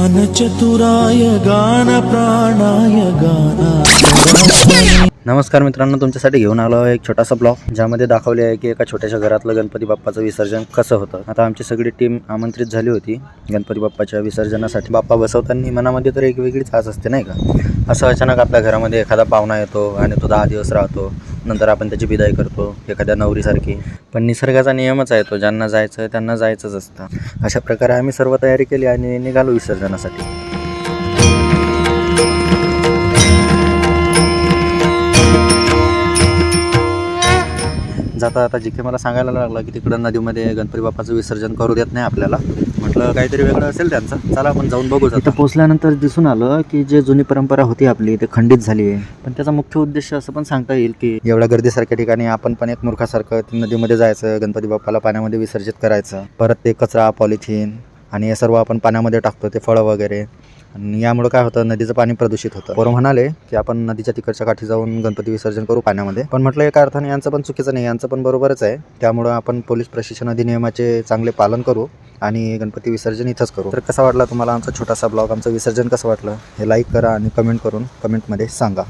गानचतुराय गान प्राणाय गाना। नमस्कार मित्रांनो, तुमच्यासाठी घेऊन आलो एक छोटासा ब्लॉग ज्यामध्ये दाखवले आहे की एका छोट्याशा घरातलं गणपती बाप्पाचं विसर्जन कसं होतं। आता आमची सगळी टीम आमंत्रित झाली होती गणपती बाप्पाच्या विसर्जनासाठी। बाप्पा बसवताना मनामध्ये तर एक वेगळीच आस असते नाही का। असं अचानक आपल्या घरामध्ये एखादा पाहुणा येतो आणि तो 10 दिवस राहतो, नंतर आपण त्याची विदाई करतो एखाद्या नवरीसारखी। पण निसर्गाचा नियमच आहे तो, ज्यांना जायचं त्यांना जायचंच असतं। अशा प्रकारे आम्ही सर्व तयारी केली आणि निघालो विसर्जनासाठी। जाता आता जिथे मला सांगायला लागलं की तिकडं नदीमध्ये गणपती बाप्पाचं विसर्जन करू देत नाही आपल्याला, म्हटलं काहीतरी वेगळं असेल त्यांचं, चला आपण जाऊन बघू। इथं पोचल्यानंतर दिसून आलं की जे जुनी परंपरा होती आपली ते खंडित झाली आहे। पण त्याचा मुख्य उद्देश असं पण सांगता येईल की एवढ्या गर्दीसारख्या ठिकाणी आपण पण एक मूर्खासारखं नदीमध्ये जायचं, गणपती बाप्पाला पाण्यामध्ये विसर्जित करायचं। परत ते कचरा, पॉलिथिन आणि हे सर्व आपण पाण्यामध्ये टाकतो, ते फळं वगैरे, आणि यामुळे काय होतं, नदीचं पाणी प्रदूषित होतं। पोरं म्हणाले की आपण नदीच्या तिकडच्या काठी जाऊन गणपती विसर्जन करू पाण्यामध्ये, पण म्हटलं एका अर्थाने यांचं पण चुकीचं नाही, यांचं पण बरोबरच आहे। त्यामुळं आपण पोलीस प्रशासन अधिनियमाचे चांगले पालन करू आणि गणपती विसर्जन इथंच करू। तर कसा वाटला तुम्हाला आमचा छोटासा ब्लॉग, आमचं विसर्जन कसं वाटलं हे लाईक करा आणि कमेंट करून कमेंटमध्ये सांगा।